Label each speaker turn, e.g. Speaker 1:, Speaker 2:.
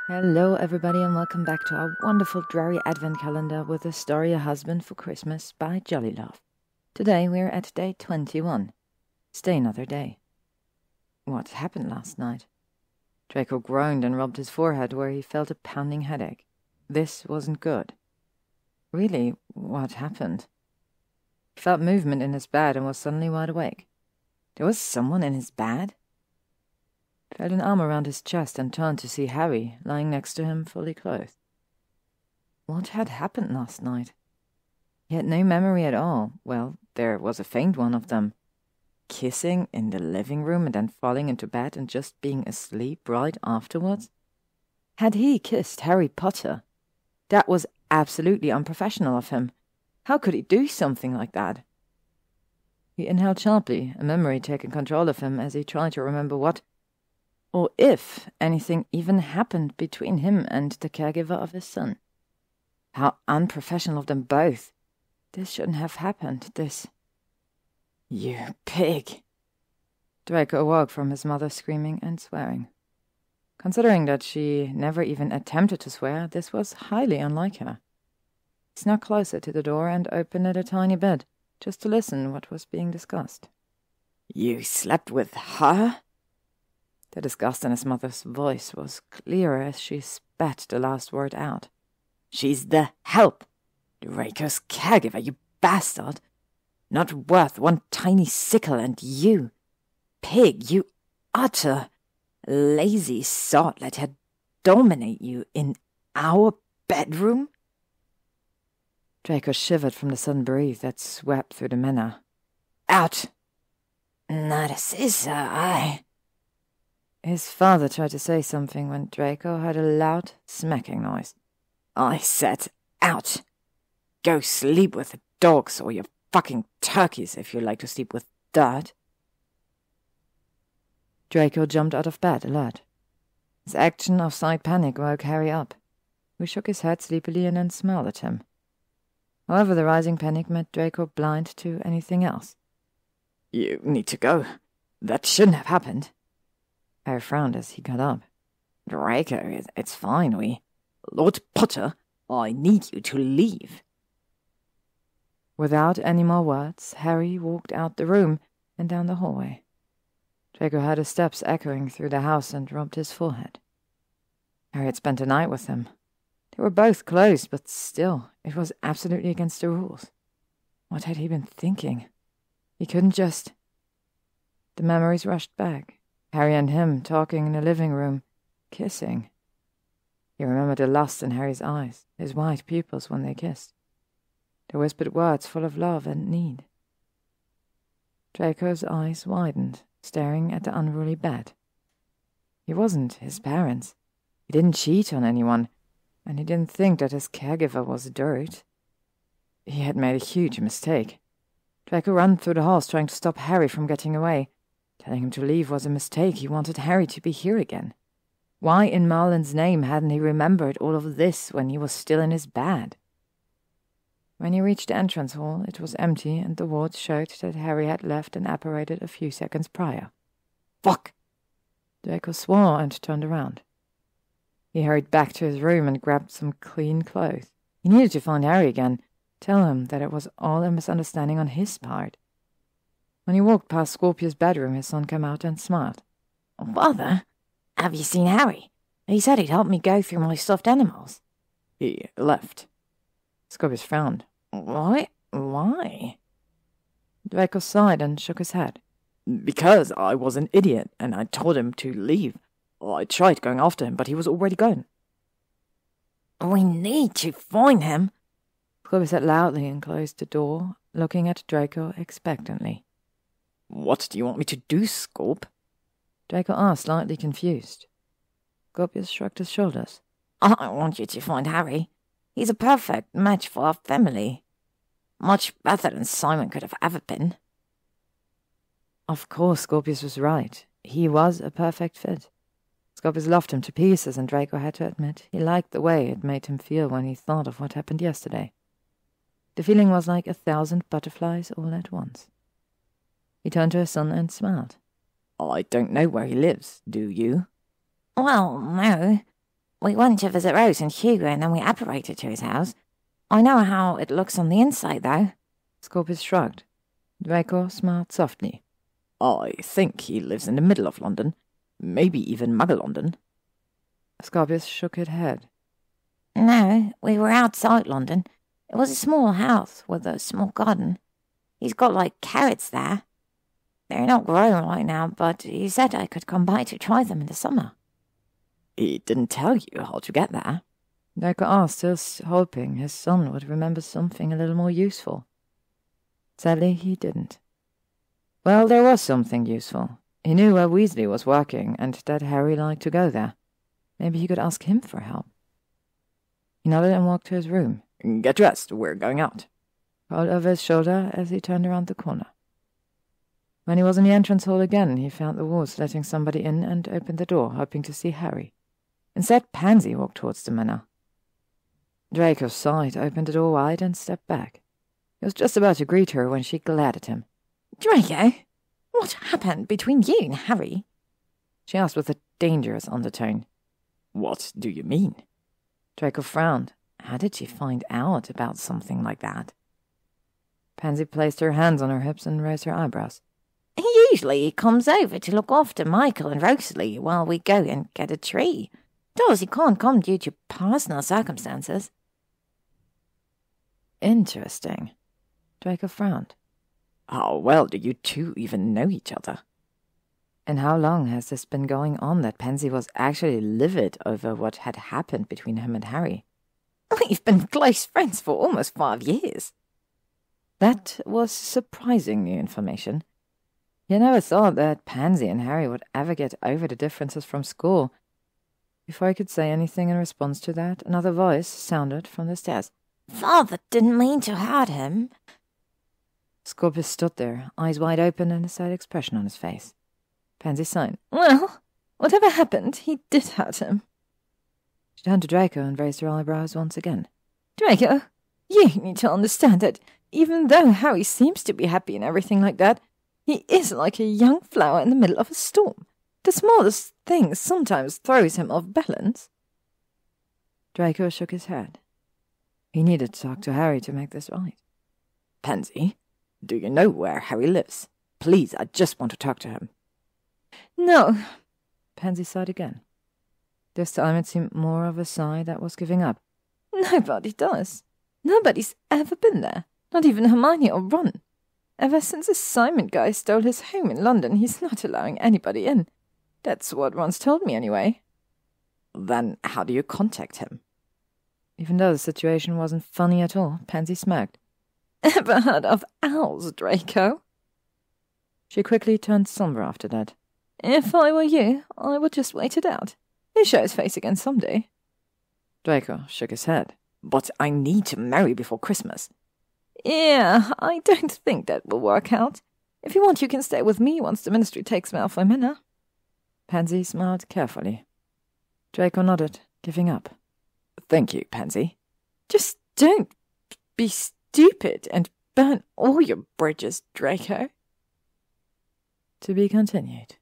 Speaker 1: Hello everybody and welcome back to our wonderful Drarry Adventcalendar with the story A Husband for Christmas by Jollylove. Today we're at day 21. Stay another day. What happened last night? Draco groaned and rubbed his forehead where he felt a pounding headache. This wasn't good. Really, what happened? He felt movement in his bed and was suddenly wide awake. There was someone in his bed? He felt an arm around his chest and turned to see Harry lying next to him, fully clothed. What had happened last night? He had no memory at all. Well, there was a faint one of them. Kissing in the living room and then falling into bed and just being asleep right afterwards? Had he kissed Harry Potter? That was absolutely unprofessional of him. How could he do something like that? He inhaled sharply, a memory taking control of him as he tried to remember what, or if anything even happened between him and the caregiver of his son. How unprofessional of them both. This shouldn't have happened, this. You pig! Draco awoke from his mother screaming and swearing. Considering that she never even attempted to swear, this was highly unlike her. He snuck closer to the door and opened it a tiny bit, just to listen what was being discussed. You slept with her? The disgust in his mother's voice was clearer as she spat the last word out. She's the help! Draco's caregiver, you bastard! Not worth one tiny sickle, and you, pig, you utter, lazy sod, let her dominate you in our bedroom? Draco shivered from the sudden breeze that swept through the manor. Out! Not a scissor, I... His father tried to say something when Draco heard a loud smacking noise. I said, out! Go sleep with the dogs or your fucking turkeys if you like to sleep with dirt. Draco jumped out of bed, alert. His action of slight panic woke Harry up, who shook his head sleepily and then smiled at him. However, the rising panic made Draco blind to anything else. You need to go. That shouldn't have happened. Harry frowned as he got up. Draco, it's fine, Lord Potter, I need you to leave. Without any more words, Harry walked out the room and down the hallway. Draco heard his steps echoing through the house and rubbed his forehead. Harry had spent the night with him. They were both close, but still, it was absolutely against the rules. What had he been thinking? He couldn't just... The memories rushed back. Harry and him talking in the living room, kissing. He remembered the lust in Harry's eyes, his white pupils when they kissed. The whispered words full of love and need. Draco's eyes widened, staring at the unruly bed. He wasn't his parents. He didn't cheat on anyone, and he didn't think that his caregiver was dirt. He had made a huge mistake. Draco ran through the halls trying to stop Harry from getting away. Telling him to leave was a mistake. He wanted Harry to be here again. Why in Merlin's name hadn't he remembered all of this when he was still in his bed? When he reached the entrance hall, it was empty, and the wards showed that Harry had left and apparated a few seconds prior. Fuck! Draco swore and turned around. He hurried back to his room and grabbed some clean clothes. He needed to find Harry again, tell him that it was all a misunderstanding on his part. When he walked past Scorpius' bedroom, his son came out and smiled. Father, have you seen Harry? He said he'd help me go through my stuffed animals. He left. Scorpius frowned. Why? Draco sighed and shook his head. Because I was an idiot, and I told him to leave. I tried going after him, but he was already gone. We need to find him, Scorpius said loudly and closed the door, looking at Draco expectantly. What do you want me to do, Scorp? Draco asked, slightly confused. Scorpius shrugged his shoulders. I want you to find Harry. He's a perfect match for our family. Much better than Simon could have ever been. Of course, Scorpius was right. He was a perfect fit. Scorpius loved him to pieces, and Draco had to admit he liked the way it made him feel when he thought of what happened yesterday. The feeling was like 1,000 butterflies all at once. He turned to his son and smiled. I don't know where he lives, do you? Well, no.
Speaker 2: We went to visit Rose and Hugo and then we apparated to his house. I know how it looks on the inside, though.
Speaker 1: Scorpius shrugged. Draco smiled softly. I think he lives in the middle of London. Maybe even Mugger-London. Scorpius shook his head.
Speaker 2: No, we were outside London. It was a small house with a small garden. He's got, like, carrots there. They're not growing right now, but he said I could come by to try them in the summer.
Speaker 1: He didn't tell you how to get there? Draco asked, still hoping his son would remember something a little more useful. Sadly, he didn't. Well, there was something useful. He knew where Weasley was working, and that Harry liked to go there. Maybe he could ask him for help. He nodded and walked to his room. Get dressed, we're going out. Called over his shoulder as he turned around the corner. When he was in the entrance hall again, he found the wards letting somebody in and opened the door, hoping to see Harry. Instead, Pansy walked towards the manor. Draco sighed, opened the door wide, and stepped back. He was just about to greet her when she glared at him.
Speaker 2: Draco, what happened between you and Harry?
Speaker 1: She asked with a dangerous undertone. What do you mean? Draco frowned. How did she find out about something like that? Pansy placed her hands on her hips and raised her eyebrows.
Speaker 2: Usually he comes over to look after Michael and Rosalie while we go and get a tree. Does he can't come due to personal circumstances.
Speaker 1: Interesting. Draco frowned. How well do you two even know each other? And how long has this been going on that Pansy was actually livid over what had happened between him and Harry?
Speaker 2: We've been close friends for almost 5 years.
Speaker 1: That was surprising new information. You never thought that Pansy and Harry would ever get over the differences from school. Before he could say anything in response to that, another voice sounded from the stairs.
Speaker 2: Father didn't mean to hurt him.
Speaker 1: Scorpius stood there, eyes wide open and a sad expression on his face. Pansy sighed.
Speaker 2: Well, whatever happened, he did hurt him.
Speaker 1: She turned to Draco and raised her eyebrows once again.
Speaker 2: Draco, you need to understand that even though Harry seems to be happy and everything like that, he is like a young flower in the middle of a storm. The smallest thing sometimes throws him off balance.
Speaker 1: Draco shook his head. He needed to talk to Harry to make this right. Pansy, do you know where Harry lives? Please, I just want to talk to him.
Speaker 2: No.
Speaker 1: Pansy sighed again. This time it seemed more of a sigh that was giving up.
Speaker 2: Nobody does. Nobody's ever been there. Not even Hermione or Ron. Ever since the Simon guy stole his home in London, he's not allowing anybody in. That's what Ron's told me anyway.
Speaker 1: Then how do you contact him? Even though the situation wasn't funny at all, Pansy smirked.
Speaker 2: Ever heard of owls, Draco?
Speaker 1: She quickly turned somber after that.
Speaker 2: If I were you, I would just wait it out. He'll show his face again someday.
Speaker 1: Draco shook his head. But I need to marry before Christmas.
Speaker 2: Yeah, I don't think that will work out. If you want, you can stay with me once the ministry takes Malfoy Manor.
Speaker 1: Pansy smiled carefully. Draco nodded, giving up. Thank you, Pansy.
Speaker 2: Just don't be stupid and burn all your bridges, Draco.
Speaker 1: To be continued.